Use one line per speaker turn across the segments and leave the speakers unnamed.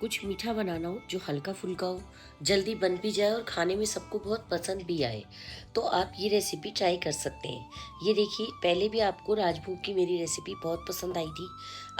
कुछ मीठा बनाना हो जो हल्का फुल्का हो, जल्दी बन भी जाए और खाने में सबको बहुत पसंद भी आए, तो आप ये रेसिपी ट्राई कर सकते हैं। ये देखिए, पहले भी आपको राजभोग की मेरी रेसिपी बहुत पसंद आई थी।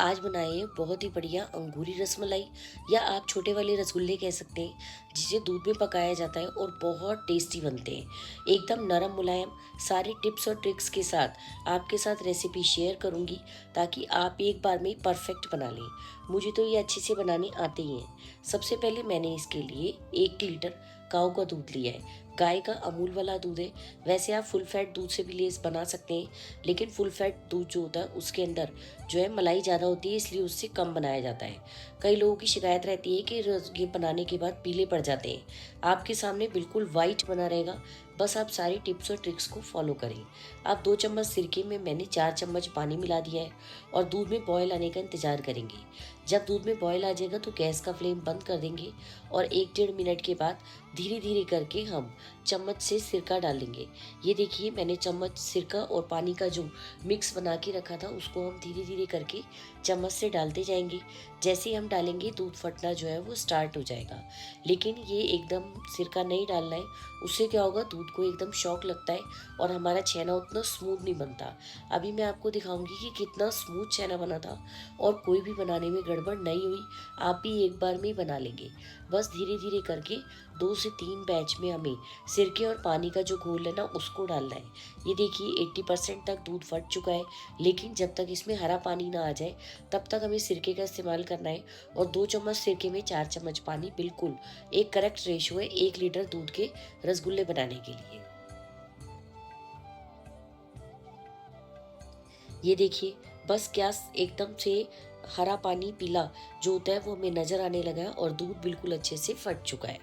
आज बनाए हैं बहुत ही बढ़िया अंगूरी रसमलाई, या आप छोटे वाले रसगुल्ले कह सकते हैं, जिसे दूध में पकाया जाता है और बहुत टेस्टी बनते हैं। एकदम नरम मुलायम। सारे टिप्स और ट्रिक्स के साथ आपके साथ रेसिपी शेयर करूंगी, ताकि आप एक बार में परफेक्ट बना लें। मुझे तो ये अच्छे से बनाने आते ही हैं। सबसे पहले मैंने इसके लिए 1 लीटर काऊ का दूध लिया है। गाय का अमूल वाला दूध है। वैसे आप फुल फैट दूध से भी लेस बना सकते हैं, लेकिन फुल फैट दूध जो होता है उसके अंदर जो है मलाई ज़्यादा होती है, इसलिए उससे कम बनाया जाता है। कई लोगों की शिकायत रहती है कि ये बनाने के बाद पीले पड़ जाते हैं। आपके सामने बिल्कुल वाइट बना रहेगा। बस आप सारी टिप्स और ट्रिक्स को फॉलो करें। आप 2 चम्मच सिरके में मैंने 4 चम्मच पानी मिला दिया है और दूध में बॉयल आने का इंतजार करेंगे। जब दूध में बॉयल आ जाएगा तो गैस का फ्लेम बंद कर देंगे और 1 डेढ़ मिनट के बाद धीरे धीरे करके हम चम्मच से सिरका डालेंगे। ये देखिए, मैंने चम्मच सिरका और पानी का जो मिक्स बना के रखा था उसको हम धीरे धीरे करके चम्मच से डालते जाएंगे। जैसे ही हम डालेंगे दूध फटना जो है वो स्टार्ट हो जाएगा। लेकिन ये एकदम सिरका नहीं डालना है, उससे क्या होगा, दूध को एकदम शॉक लगता है और हमारा छेना उतना स्मूथ नहीं बनता। अभी मैं आपको दिखाऊंगी कि कितना स्मूथ छेना बना था और कोई भी बनाने में गड़बड़ नहीं हुई। आप भी एक बार में ही बना लेंगे। बस धीरे धीरे करके 2 से 3 बैच में हमें सिरके और पानी का जो घोल है ना उसको डालना है। ये देखिए, 80% तक दूध फट चुका है, लेकिन जब तक इसमें हरा पानी ना आ जाए तब तक हमें सिरके का इस्तेमाल करना है। और 2 चम्मच सिरके में 4 चम्मच पानी बिल्कुल एक करेक्ट रेशियो है 1 लीटर दूध के रसगुल्ले बनाने के लिए। ये देखिए, बस क्या एकदम से हरा पानी पीला जो होता है वो हमें नज़र आने लगा है और दूध बिल्कुल अच्छे से फट चुका है।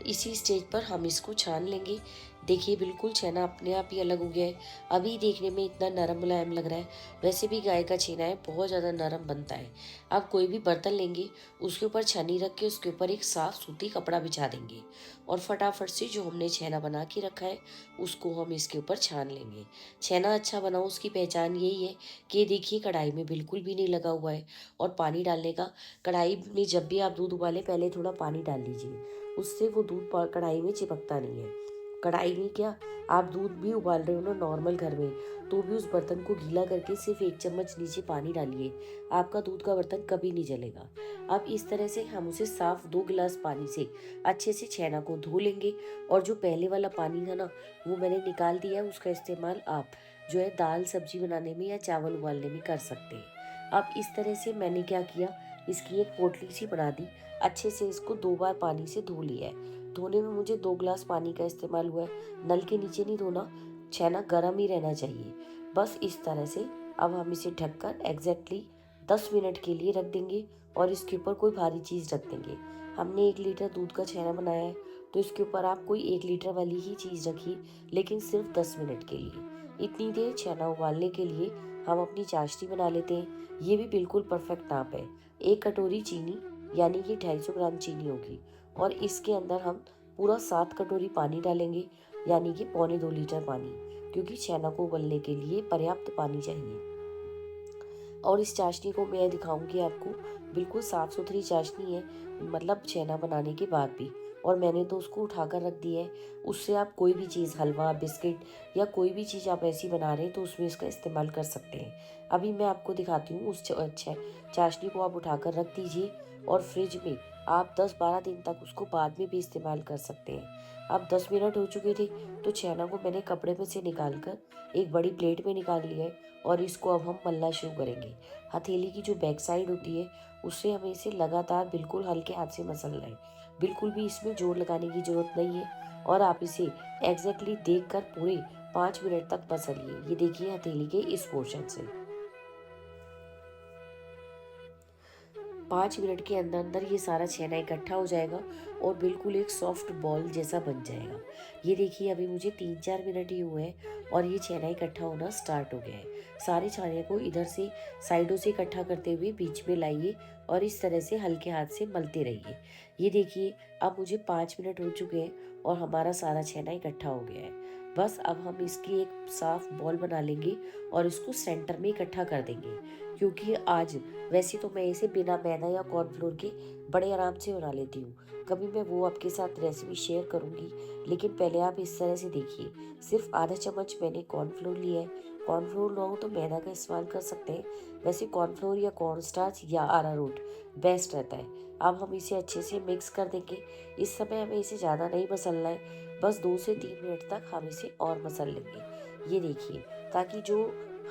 इसी स्टेज पर हम इसको छान लेंगे। देखिए, बिल्कुल छेना अपने आप ही अलग हो गया है। अभी देखने में इतना नरम मुलायम लग रहा है। वैसे भी गाय का छेना है, बहुत ज़्यादा नरम बनता है। आप कोई भी बर्तन लेंगे, उसके ऊपर छन्नी रख के उसके ऊपर एक साफ सूती कपड़ा बिछा देंगे और फटाफट से जो हमने छेना बना के रखा है उसको हम इसके ऊपर छान लेंगे। छेना अच्छा बना हो उसकी पहचान यही है कि देखिए, कढ़ाई में बिल्कुल भी नहीं लगा हुआ है। और पानी डालने का, कढ़ाई में जब भी आप दूध उबालें पहले थोड़ा पानी डाल लीजिए, उससे वो दूध कढ़ाई में चिपकता नहीं है। कढ़ाई में क्या, आप दूध भी उबाल रहे हो ना नॉर्मल घर में, तो भी उस बर्तन को गीला करके सिर्फ 1 चम्मच नीचे पानी डालिए, आपका दूध का बर्तन कभी नहीं जलेगा। अब इस तरह से हम उसे साफ 2 गिलास पानी से अच्छे से छेना को धो लेंगे। और जो पहले वाला पानी था ना, वो मैंने निकाल दिया है। उसका इस्तेमाल आप जो है दाल सब्जी बनाने में या चावल उबालने में कर सकते हैं। अब इस तरह से मैंने क्या किया, इसकी एक पोटली सी बना दी। अच्छे से इसको 2 बार पानी से धो लिया है। धोने में मुझे 2 गिलास पानी का इस्तेमाल हुआ है। नल के नीचे नहीं धोना, छेना गर्म ही रहना चाहिए। बस इस तरह से अब हम इसे ढककर एग्जैक्टली 10 मिनट के लिए रख देंगे और इसके ऊपर कोई भारी चीज़ रख देंगे। हमने 1 लीटर दूध का छेना बनाया है, तो इसके ऊपर आप कोई 1 लीटर वाली ही चीज़ रखिए, लेकिन सिर्फ 10 मिनट के लिए। इतनी देर छेना उबालने के लिए हम अपनी चाशनी बना लेते हैं। ये भी बिल्कुल परफेक्ट नाप है। 1 कटोरी चीनी, यानी कि 250 ग्राम चीनी होगी। और इसके अंदर हम पूरा 7 कटोरी पानी डालेंगे, यानी कि पौने 2 लीटर पानी, क्योंकि छेना को उबलने के लिए पर्याप्त पानी चाहिए। और इस चाशनी को मैं दिखाऊंगी आपको, बिल्कुल साफ सुथरी चाशनी है, मतलब छेना बनाने के बाद भी। और मैंने तो उसको उठाकर रख दिया है। उससे आप कोई भी चीज़, हलवा, बिस्किट या कोई भी चीज़ आप ऐसी बना रहे हैं तो उसमें इसका इस्तेमाल कर सकते हैं। अभी मैं आपको दिखाती हूँ। उस चाशनी को आप उठाकर रख दीजिए और फ्रिज में आप 10-12 दिन तक उसको बाद में भी इस्तेमाल कर सकते हैं। अब 10 मिनट हो चुके थे, तो छेना को मैंने कपड़े में से निकाल कर एक बड़ी प्लेट में निकाल लिया है और इसको अब हम मलना शुरू करेंगे। हथेली की जो बैक साइड होती है उससे हमें इसे लगातार बिल्कुल हल्के हाथ से मसलना है। बिल्कुल भी इसमें जोर लगाने की जरूरत नहीं है और आप इसे एग्जैक्टली देख कर पूरे 5 मिनट तक मसलिए। ये देखिए, हथेली के इस पोर्शन से 5 मिनट के अंदर अंदर ये सारा छेना इकट्ठा हो जाएगा और बिल्कुल एक सॉफ्ट बॉल जैसा बन जाएगा। ये देखिए, अभी मुझे 3-4 मिनट ही हुए हैं और ये छेना इकट्ठा होना स्टार्ट हो गया है। सारे छेने को इधर से साइडों से इकट्ठा करते हुए बीच में लाइए और इस तरह से हल्के हाथ से मलते रहिए। ये देखिए, अब मुझे 5 मिनट हो चुके हैं और हमारा सारा छेना इकट्ठा हो गया है। बस अब हम इसकी एक साफ बॉल बना लेंगे और इसको सेंटर में इकट्ठा कर देंगे, क्योंकि आज वैसे तो मैं इसे बिना मैदा या कॉर्नफ्लोर के बड़े आराम से बना लेती हूँ। कभी मैं वो आपके साथ रेसिपी शेयर करूँगी, लेकिन पहले आप इस तरह से देखिए। सिर्फ आधा चम्मच मैंने कॉर्नफ्लोर लिया है। कॉर्नफ्लोर ना हो तो मैदा का इस्तेमाल कर सकते हैं। वैसे कॉर्नफ्लोर या कॉर्नस्टार्च या अरारोट बेस्ट रहता है। अब हम इसे अच्छे से मिक्स कर देंगे। इस समय हमें इसे ज़्यादा नहीं मसलना है, बस 2 से 3 मिनट तक हम इसे और मसल लेंगे। ये देखिए, ताकि जो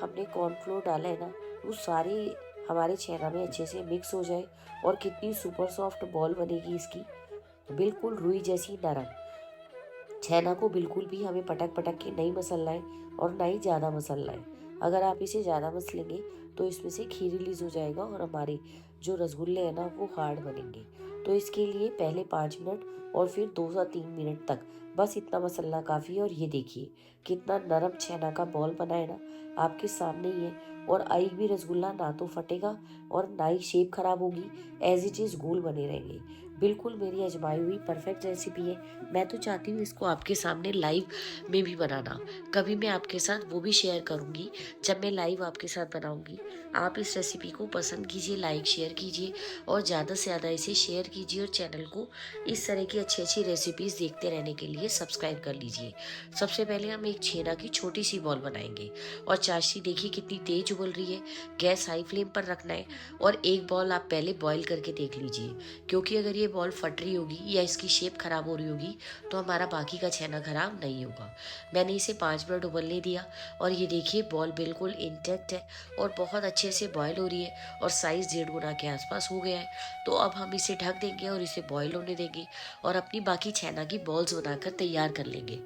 हमने कॉर्नफ्लोर डाला है ना, वो सारी हमारे छेना में अच्छे से मिक्स हो जाए। और कितनी सुपर सॉफ्ट बॉल बनेगी इसकी, बिल्कुल रुई जैसी नरम। छेना को बिल्कुल भी हमें पटक पटक के नहीं मसलना है और ना ही ज़्यादा मसलना है। अगर आप इसे ज़्यादा मसलेंगे तो इसमें से घी रिलीज हो जाएगा और हमारे जो रसगुल्ले हैं ना वो हार्ड बनेंगे। तो इसके लिए पहले 5 मिनट और फिर 2 से 3 मिनट तक बस इतना मसलना काफ़ी है। और ये देखिए कितना नरम छेना का बॉल बना है ना, आपके सामने ही है। और एक भी रसगुल्ला ना तो फटेगा और ना ही शेप खराब होगी, एज इट इज़ गोल बने रहेंगे। बिल्कुल मेरी आजमाई हुई परफेक्ट रेसिपी है। मैं तो चाहती हूँ इसको आपके सामने लाइव में भी बनाना। कभी मैं आपके साथ वो भी शेयर करूँगी जब मैं लाइव आपके साथ बनाऊँगी। आप इस रेसिपी को पसंद कीजिए, लाइक शेयर कीजिए और ज़्यादा से ज़्यादा इसे शेयर कीजिए। और चैनल को इस तरह की अच्छी अच्छी रेसिपीज़ देखते रहने के लिए सब्सक्राइब कर लीजिए। सबसे पहले हम एक छेना की छोटी सी बॉल बनाएंगे। और चाशनी देखिए कितनी तेज उबल रही है। गैस हाई फ्लेम पर रखना है। और एक बॉल आप पहले बॉईल करके देख लीजिए, क्योंकि अगर ये बॉल फट रही होगी या इसकी शेप खराब हो रही होगी तो हमारा बाकी का छेना खराब नहीं होगा। मैंने इसे 5 मिनट उबलने दिया और ये देखिए बॉल बिल्कुल इंटैक्ट है और बहुत अच्छे से बॉयल हो रही है और साइज़ 1.5 गुना के आसपास हो गया है। तो अब हम इसे ढक देंगे और इसे बॉयल होने देंगे और अपनी बाकी छेना की बॉल्स बनाकर तैयार कर लेंगे।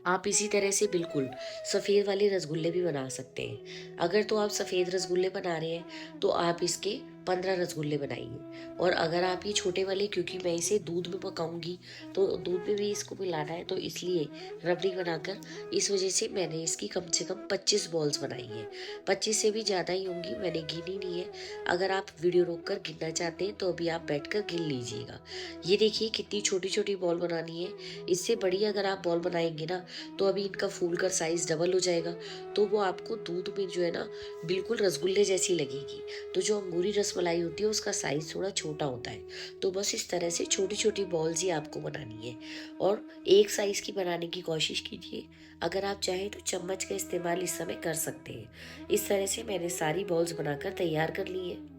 आप इसी तरह से बिल्कुल सफ़ेद वाले रसगुल्ले भी बना सकते हैं। अगर तो आप सफ़ेद रसगुल्ले बना रहे हैं तो आप इसके 15 रसगुल्ले बनाइए। और अगर आप ये छोटे वाले, क्योंकि मैं इसे दूध में पकाऊंगी तो दूध में भी इसको मिलाना है, तो इसलिए रबड़ी बनाकर इस वजह से मैंने इसकी कम से कम 25 बॉल्स बनाई है। 25 से भी ज़्यादा ही होंगी, मैंने गिनी नहीं है। अगर आप वीडियो रोक कर गिनना चाहते हैं तो अभी आप बैठ कर गिन लीजिएगा। ये देखिए कितनी छोटी छोटी बॉल बनानी है। इससे बड़ी अगर आप बॉल बनाएंगे ना तो अभी इनका फूल कर साइज डबल हो जाएगा। तो वो आपको दूध में जो है ना बिल्कुल रसगुल्ले जैसी लगेगी। तो जो अंगूरी रसमलाई होती है उसका साइज थोड़ा छोटा होता है। तो बस इस तरह से छोटी छोटी बॉल्स ही आपको बनानी है और एक साइज की बनाने की कोशिश कीजिए। अगर आप चाहें तो चम्मच का इस्तेमाल इस समय कर सकते हैं। इस तरह से मैंने सारी बॉल्स बनाकर तैयार कर ली है।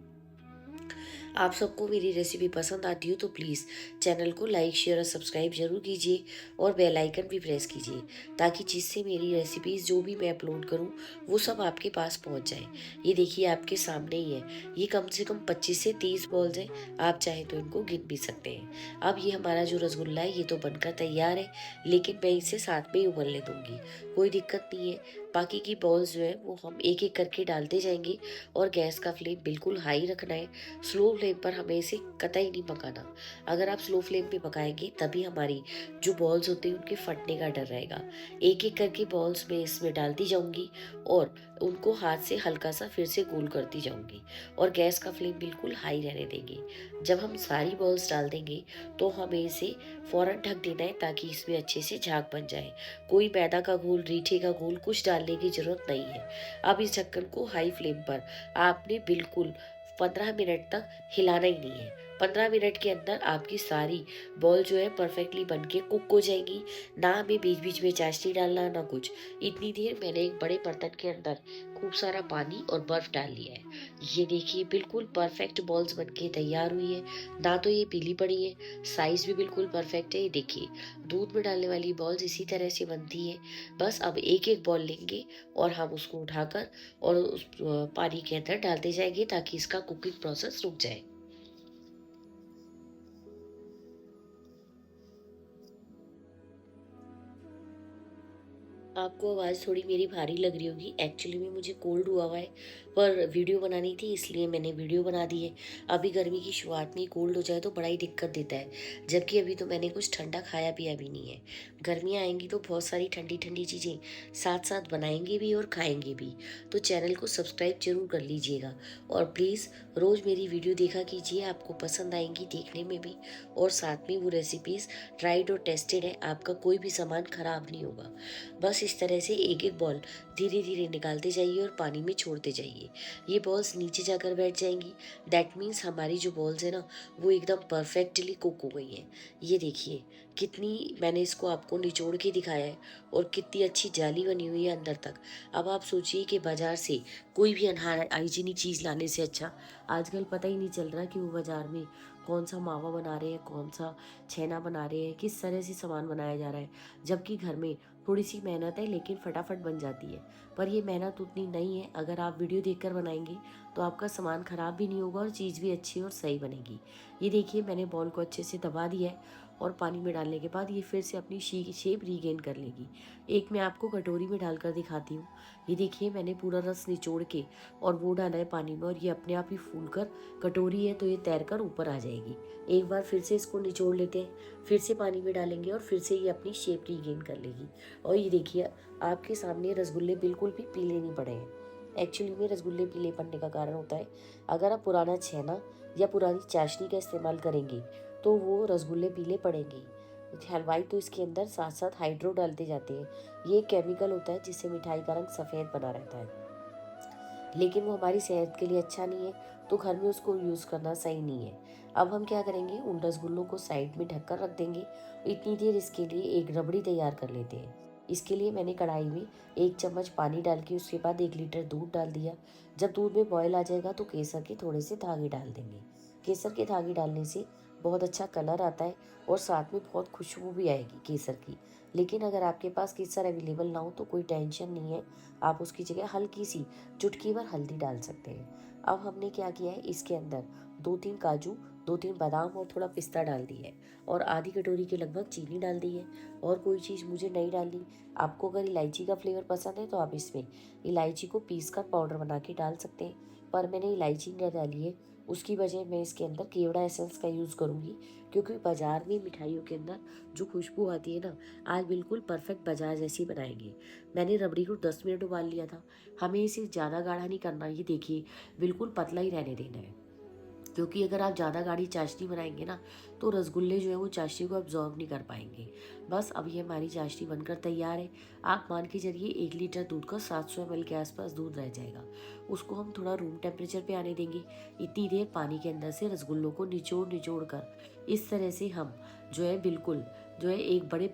आप सबको मेरी रेसिपी पसंद आती हो तो प्लीज़ चैनल को लाइक शेयर और सब्सक्राइब जरूर कीजिए और बेल आइकन भी प्रेस कीजिए, ताकि जिससे मेरी रेसिपीज़ जो भी मैं अपलोड करूं वो सब आपके पास पहुंच जाए। ये देखिए आपके सामने ही है। ये कम से कम 25 से 30 बॉल्स हैं। आप चाहे तो इनको गिन भी सकते हैं। अब ये हमारा जो रसगुल्ला है ये तो बनकर तैयार है, लेकिन मैं इसे साथ में ही उबलने दूंगी, कोई दिक्कत नहीं है। बाकी की बॉल्स जो है वो हम एक एक करके डालते जाएंगे और गैस का फ्लेम बिल्कुल हाई रखना है। स्लो फ्लेम पर हमें इसे कतई नहीं पकाना। अगर आप स्लो फ्लेम पे पकाएंगे तभी हमारी जो बॉल्स होती हैं उनके फटने का डर रहेगा। एक एक करके बॉल्स में इसमें डालती जाऊंगी और उनको हाथ से हल्का सा फिर से गोल करती जाऊंगी और गैस का फ्लेम बिल्कुल हाई रहने देंगे। जब हम सारी बॉल्स डाल देंगे तो हमें इसे फौरन ढक देना है, ताकि इसमें अच्छे से झाग बन जाए। कोई मैदा का घोल, रीठे का घोल कुछ डालने की जरूरत नहीं है। अब इस ढक्कन को हाई फ्लेम पर आपने बिल्कुल 15 मिनट तक हिलाना ही नहीं है। 15 मिनट के अंदर आपकी सारी बॉल जो है परफेक्टली बनके कुक हो जाएंगी। ना हमें बीच बीच में चाशनी डालना ना कुछ। इतनी देर मैंने एक बड़े बर्तन के अंदर खूब सारा पानी और बर्फ डाल लिया है। ये देखिए बिल्कुल परफेक्ट बॉल्स बनके तैयार हुई है। ना तो ये पीली पड़ी है, साइज भी बिल्कुल परफेक्ट है। ये देखिए दूध में डालने वाली बॉल्स इसी तरह से बनती है। बस अब एक एक बॉल लेंगे और हम उसको उठाकर और उस पानी के अंदर डालते जाएंगे, ताकि इसका कुकिंग प्रोसेस रुक जाए। आपको आवाज़ थोड़ी मेरी भारी लग रही होगी, एक्चुअली में मुझे कोल्ड हुआ हुआ है, पर वीडियो बनानी थी इसलिए मैंने वीडियो बना दी है। अभी गर्मी की शुरुआत में ही कोल्ड हो जाए तो बड़ा ही दिक्कत देता है, जबकि अभी तो मैंने कुछ ठंडा खाया पिया भी नहीं है। गर्मियाँ आएंगी तो बहुत सारी ठंडी ठंडी चीज़ें साथ साथ बनाएंगे भी और खाएंगे भी। तो चैनल को सब्सक्राइब जरूर कर लीजिएगा और प्लीज़ रोज़ मेरी वीडियो देखा कीजिए, आपको पसंद आएंगी देखने में भी, और साथ में वो रेसिपीज़ ट्राइड और टेस्टेड है, आपका कोई भी सामान खराब नहीं होगा। बस इस तरह से एक एक बॉल धीरे धीरे निकालते जाइए और पानी में छोड़ते जाइए। ये बॉल्स नीचे जाकर बैठ जाएंगी। दैट मीन्स हमारी जो बॉल्स है ना, वो एकदम परफेक्टली कुक हो गई हैं। ये देखिए कितनी मैंने इसको आपको निचोड़ के दिखाया है और कितनी अच्छी जाली बनी हुई है अंदर तक। अब आप सोचिए कि बाजार से कोई भी हाइजीनिक चीज़ लाने से अच्छा, आजकल पता ही नहीं चल रहा कि वो बाजार में कौन सा मावा बना रहे हैं, कौन सा छेना बना रहे हैं, किस तरह से सामान बनाया जा रहा है। जबकि घर में थोड़ी सी मेहनत है लेकिन फटाफट बन जाती है। पर ये मेहनत उतनी नहीं है, अगर आप वीडियो देखकर बनाएंगे तो आपका सामान ख़राब भी नहीं होगा और चीज़ भी अच्छी और सही बनेगी। ये देखिए मैंने बॉल को अच्छे से दबा दिया है और पानी में डालने के बाद ये फिर से अपनी शेप रीगेन कर लेगी। एक मैं आपको कटोरी में डालकर दिखाती हूँ। ये देखिए मैंने पूरा रस निचोड़ के और वो डाला है पानी में, और ये अपने आप ही फूल कर, कटोरी है तो ये तैर कर ऊपर आ जाएगी। एक बार फिर से इसको निचोड़ लेते हैं, फिर से पानी में डालेंगे और फिर से ये अपनी शेप रीगेन कर लेगी। और ये देखिए आपके सामने रसगुल्ले बिल्कुल भी पीले नहीं पड़े हैं। एक्चुअली में रसगुल्ले पीले पड़ने का कारण होता है, अगर आप पुराना छेना या पुरानी चाशनी का इस्तेमाल करेंगे तो वो रसगुल्ले पीले पड़ेंगे। हलवाई तो इसके अंदर साथ साथ हाइड्रो डालते जाते हैं। ये केमिकल होता है जिससे मिठाई का रंग सफ़ेद बना रहता है, लेकिन वो हमारी सेहत के लिए अच्छा नहीं है, तो घर में उसको यूज़ करना सही नहीं है। अब हम क्या करेंगे, उन रसगुल्लों को साइड में ढककर रख देंगे। इतनी देर इसके लिए एक रबड़ी तैयार कर लेते हैं। इसके लिए मैंने कढ़ाई में 1 चम्मच पानी डाल के उसके बाद 1 लीटर दूध डाल दिया। जब दूध में बॉयल आ जाएगा तो केसर के थोड़े से धागे डाल देंगे। केसर के धागे डालने से बहुत अच्छा कलर आता है और साथ में बहुत खुशबू भी आएगी केसर की। लेकिन अगर आपके पास केसर अवेलेबल ना हो तो कोई टेंशन नहीं है, आप उसकी जगह हल्की सी चुटकी भर हल्दी डाल सकते हैं। अब हमने क्या किया है, इसके अंदर 2-3 काजू, 2-3 बादाम और थोड़ा पिस्ता डाल दिया है और आधी कटोरी के लगभग चीनी डाल दी है। और कोई चीज़ मुझे नहीं डालनी। आपको अगर इलायची का फ्लेवर पसंद है तो आप इसमें इलायची को पीस कर पाउडर बना के डाल सकते हैं, पर मैंने इलायची नहीं डाली है। उसकी वजह मैं इसके अंदर केवड़ा एसेंस का यूज़ करूँगी, क्योंकि बाज़ार में मिठाइयों के अंदर जो खुशबू आती है ना, आज बिल्कुल परफेक्ट बाजार जैसी बनाएंगे। मैंने रबड़ी को 10 मिनट उबाल लिया था। हमें इसे ज़्यादा गाढ़ा नहीं करना, ये देखिए बिल्कुल पतला ही रहने देना है, क्योंकि अगर आप ज़्यादा गाढ़ी चाशनी बनाएंगे ना तो रसगुल्ले जो है वो चाशनी को अब्जॉर्ब नहीं कर पाएंगे। बस अब ये हमारी चाशनी बनकर तैयार है। आप मान के चलिए 1 लीटर दूध का 700 ml के आसपास दूध रह जाएगा। उसको हम थोड़ा रूम टेम्परेचर पे आने देंगे। इतनी देर पानी के अंदर से रसगुल्लों को निचोड़ निचोड़ कर इस तरह से हम जो है बिल्कुल जो है एक बड़े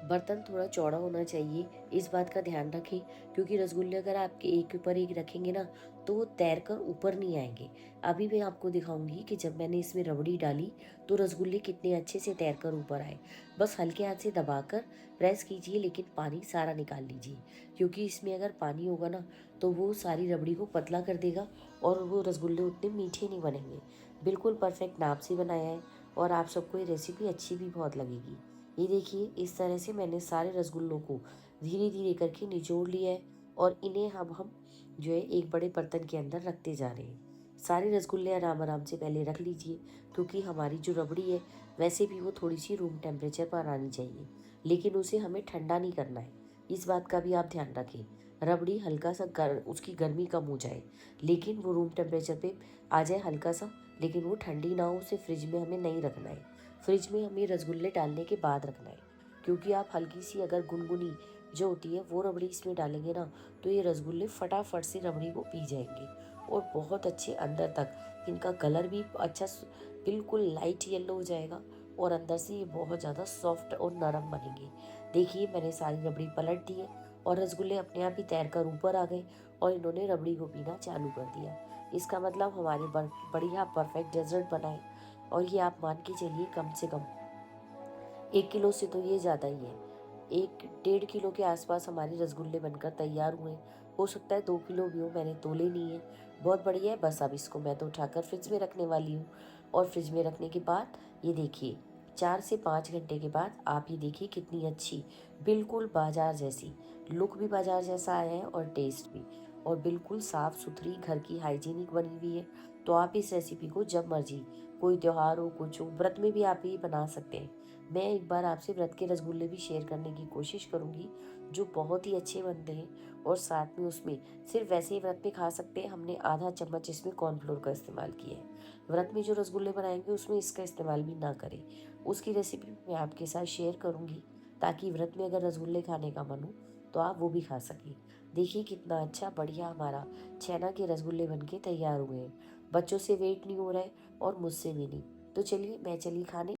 बर्तन थोड़ा चौड़ा होना चाहिए, इस बात का ध्यान रखें, क्योंकि रसगुल्ले अगर आप एक के ऊपर एक रखेंगे ना तो वो तैर कर ऊपर नहीं आएंगे। अभी मैं आपको दिखाऊंगी कि जब मैंने इसमें रबड़ी डाली तो रसगुल्ले कितने अच्छे से तैर कर ऊपर आए। बस हल्के हाथ से दबाकर प्रेस कीजिए, लेकिन पानी सारा निकाल लीजिए, क्योंकि इसमें अगर पानी होगा ना तो वो सारी रबड़ी को पतला कर देगा और वो रसगुल्ले उतने मीठे नहीं बनेंगे। बिल्कुल परफेक्ट नाप से बनाया है और आप सबको ये रेसिपी अच्छी भी बहुत लगेगी। ये देखिए इस तरह से मैंने सारे रसगुल्लों को धीरे धीरे करके निचोड़ लिया है और इन्हें हम जो है एक बड़े बर्तन के अंदर रखते जा रहे हैं। सारे रसगुल्ले आराम आराम से पहले रख लीजिए, क्योंकि हमारी जो रबड़ी है वैसे भी वो थोड़ी सी रूम टेम्परेचर पर आनी चाहिए, लेकिन उसे हमें ठंडा नहीं करना है। इस बात का भी आप ध्यान रखें। रबड़ी हल्का सा उसकी गर्मी कम हो जाए, लेकिन वो रूम टेम्परेचर पे आ जाए हल्का सा, लेकिन वो ठंडी ना हो। उसे फ्रिज में हमें नहीं रखना है। फ्रिज में हमें रसगुल्ले डालने के बाद रखना है, क्योंकि आप हल्की सी अगर गुनगुनी जो होती है वो रबड़ी इसमें डालेंगे ना तो ये रसगुल्ले फटाफट से रबड़ी को पी जाएंगे और बहुत अच्छे अंदर तक इनका कलर भी अच्छा बिल्कुल लाइट येलो हो जाएगा और अंदर से ये बहुत ज़्यादा सॉफ्ट और नरम बनेंगे। देखिए मैंने सारी रबड़ी पलट दी है और रसगुल्ले अपने आप ही तैर कर ऊपर आ गए और इन्होंने रबड़ी को पीना चालू कर दिया। इसका मतलब हमारे बढ़िया परफेक्ट डेजर्ट बनाए। और ये आप मान के चलिए कम से कम 1 किलो से तो ये ज़्यादा ही है, 1-1.5 किलो के आसपास हमारे रसगुल्ले बनकर तैयार हुए। हो सकता है 2 किलो भी हो, मैंने तोले नहीं है। बहुत बढ़िया है। बस अब इसको मैं तो उठाकर फ्रिज में रखने वाली हूँ और फ्रिज में रखने के बाद ये देखिए 4 से 5 घंटे के बाद आप ये देखिए कितनी अच्छी, बिल्कुल बाजार जैसी, लुक भी बाजार जैसा आया है और टेस्ट भी, और बिल्कुल साफ सुथरी घर की हाइजीनिक बनी हुई है। तो आप इस रेसिपी को जब मर्जी, कोई त्योहार हो, कुछ हो, व्रत में भी आप ये बना सकते हैं। मैं एक बार आपसे व्रत के रसगुल्ले भी शेयर करने की कोशिश करूंगी, जो बहुत ही अच्छे बनते हैं, और साथ में उसमें सिर्फ वैसे ही व्रत में खा सकते हैं। हमने आधा चम्मच इसमें कॉर्नफ्लोर का इस्तेमाल किया है। व्रत में जो रसगुल्ले बनाएंगे उसमें इसका इस्तेमाल भी ना करें। उसकी रेसिपी मैं आपके साथ शेयर करूंगी, ताकि व्रत में अगर रसगुल्ले खाने का मन हो तो आप वो भी खा सकें। देखिए कितना अच्छा बढ़िया हमारा छेना के रसगुल्ले बनके तैयार हुए हैं। बच्चों से वेट नहीं हो रहा है और मुझसे भी नहीं। तो चलिए मैं चली खाने।